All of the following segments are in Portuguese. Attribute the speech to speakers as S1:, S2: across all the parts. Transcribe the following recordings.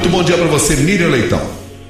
S1: Muito bom dia para você, Miriam Leitão.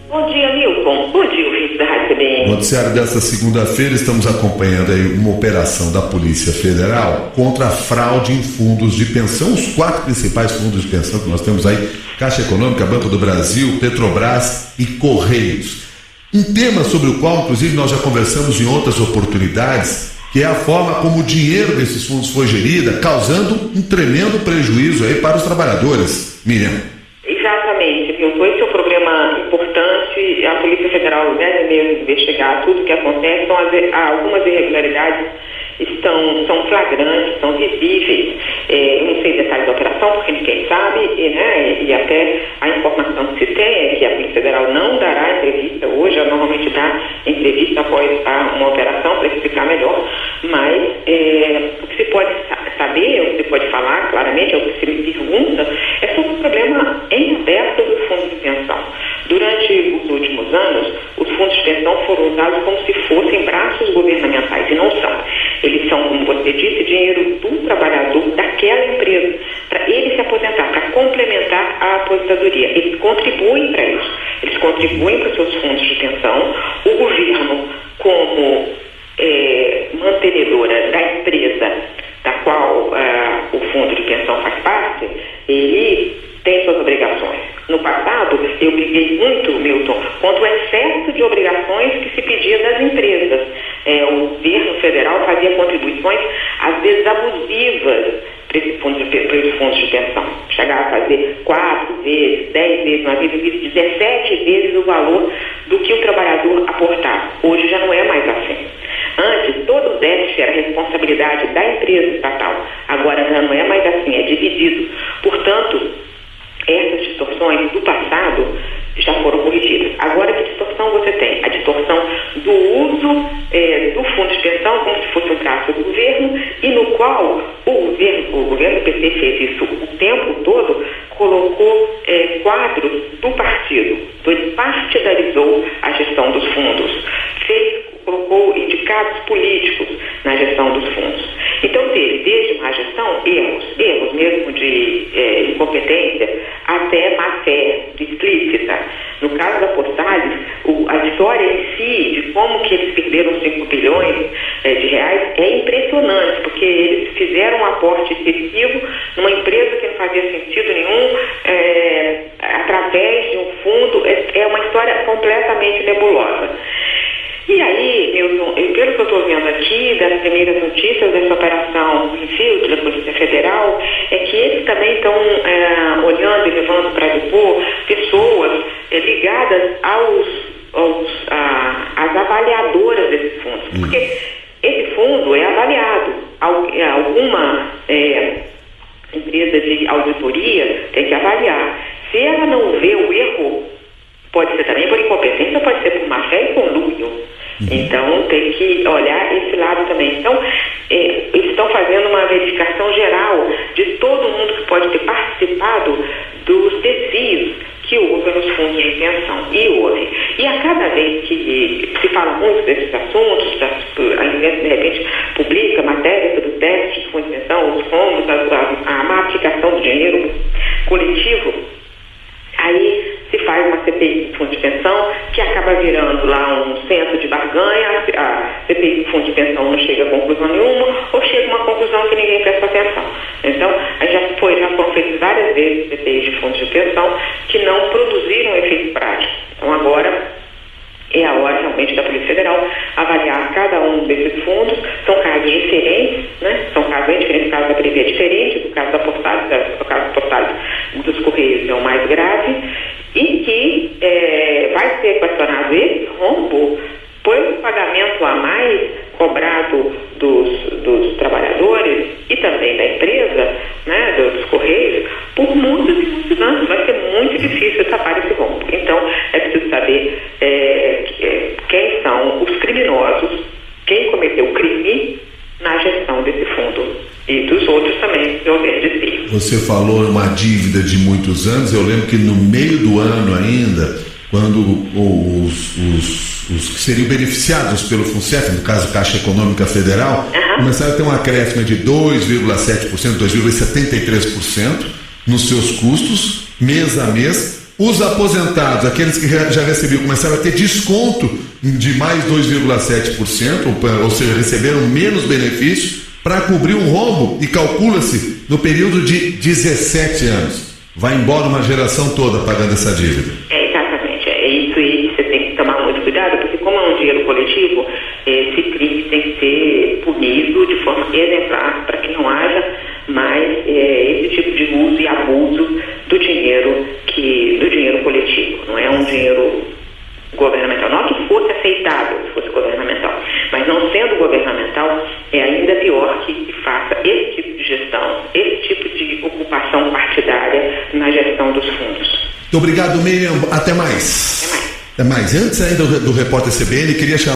S2: Bom dia, Milton. Bom dia, ouvinte da Rádio CBN.
S1: No noticiário desta segunda-feira, estamos acompanhando aí uma operação da Polícia Federal contra a fraude em fundos de pensão, os 4 principais fundos de pensão que nós temos aí: Caixa Econômica, Banco do Brasil, Petrobras e Correios. Um tema sobre o qual, inclusive, nós já conversamos em outras oportunidades, que é a forma como o dinheiro desses fundos foi gerido, causando um tremendo prejuízo aí para os trabalhadores. Miriam.
S2: Exatamente, Milton. Esse é um problema importante. A Polícia Federal deve mesmo investigar tudo o que acontece. Então, algumas irregularidades são flagrantes, são visíveis. Eu não sei detalhes da operação, porque ninguém sabe, né? E até a informação que se tem é que a Polícia Federal não dará entrevista hoje. Ela normalmente dá entrevista após uma operação para explicar melhor, mas o que se pode saber, o que se pode falar claramente, é o que se me pergunta, é sobre o problema em aberto dos fundos de pensão. Durante os últimos anos, os fundos de pensão foram usados como se fossem braços governamentais, e não são. Eles são, como você disse, dinheiro do trabalhador daquela empresa, para ele se aposentar, para complementar a aposentadoria. Eles contribuem para isso, eles contribuem para os seus fundos de pensão. O governo, como mantenedora da empresa da qual o fundo de pensão faz parte, ele tem suas obrigações. No passado, eu briguei muito, Milton, contra o excesso de obrigações que se pedia das empresas. O governo federal fazia contribuições, às vezes abusivas, para esses fundos de pensão. Chegava a fazer 4 vezes, 10 vezes, uma vez 17 vezes o valor do que o trabalhador aportava. Hoje já não é mais assim. Antes, todo o déficit era responsabilidade da empresa estatal. Agora já não é mais assim, é dividido. Portanto, essas distorções do passado já foram corrigidas. Agora, que distorção você tem? A distorção do uso do fundo de pensão como se fosse um braço do governo, e no qual o governo PT fez isso o tempo todo, colocou quadros do partido, partidarizou a gestão dos fundos, colocou indicados políticos na gestão dos fundos. Então teve, desde má gestão, erros mesmo de incompetência, até má fé, explícita. No caso da Postales, a história em si, de como que eles perderam 5 bilhões de reais, é impressionante, porque eles fizeram um aporte excessivo numa empresa que não fazia sentido nenhum, através de um fundo. É uma história completamente nebulosa. E aí, Milton, pelo que eu estou vendo aqui, das primeiras notícias dessa operação Greenfield da Polícia Federal, é que eles também estão olhando e levando para depor pessoas ligadas às avaliadoras desses fundos. Porque esse fundo é avaliado. Alguma empresa de auditoria tem que avaliar. Se ela não vê o erro, pode ser também por incompetência, pode ser por má fé e conluio. Então, tem que olhar esse lado também. Então, eles estão fazendo uma verificação geral de todo mundo que pode ter participado dos desvios que houve nos fundos de pensão. E houve. E a cada vez que se fala muito desses assuntos, a Inês, de repente, publica matéria sobre o déficit de fundos de pensão, os rombos, a má aplicação do dinheiro coletivo, aí se faz uma CPI do fundo de pensão, que acaba virando lá um centro de barganha. A CPI do fundo de pensão não chega a conclusão nenhuma, ou chega a uma conclusão que ninguém presta atenção. Então, já foram feitas várias vezes CPIs de fundos de pensão que não produziram efeito prático. Então, agora é a hora realmente da Polícia Federal avaliar cada um desses fundos. São casos diferentes, né? São casos bem diferentes. O caso da Previ é diferente do caso da Postales. O caso da Postales dos Correios é o mais grave, e que vai ser questionado esse rombo pelo pagamento a mais cobrado dos trabalhadores e também da empresa, né, dos Correios, por muitos e muitos anos. Vai ser muito difícil tapar esse rombo. Então, é preciso saber quem são os criminosos, quem cometeu o crime na gestão desse fundo e dos outros também, que eu ouvi dizer.
S1: Você falou uma dívida de muitos anos. Eu lembro que no meio do ano ainda, quando os que seriam beneficiados pelo FUNCEF, no caso Caixa Econômica Federal, começaram a ter um acréscimo de 2,7%, 2,73% nos seus custos, mês a mês, Os aposentados, aqueles que já recebiam, começaram a ter desconto de mais 2,7%, ou seja, receberam menos benefício para cobrir um rombo, e calcula-se no período de 17 anos. Vai embora uma geração toda pagando essa dívida.
S2: Exatamente. É isso aí, você tem que tomar muito cuidado, porque como é um dinheiro coletivo, esse crime tem que ser punido de forma exemplar para que não haja mais esse tipo de uso e abuso do dinheiro coletivo. Não é um dinheiro governamental. Não que fosse aceitável se fosse governamental, mas não sendo governamental, é ainda pior que faça esse tipo de gestão, esse tipo de ocupação partidária na gestão dos fundos.
S1: Muito obrigado, Miriam. Até mais.
S2: Até mais.
S1: Antes ainda do repórter CBN, queria chamar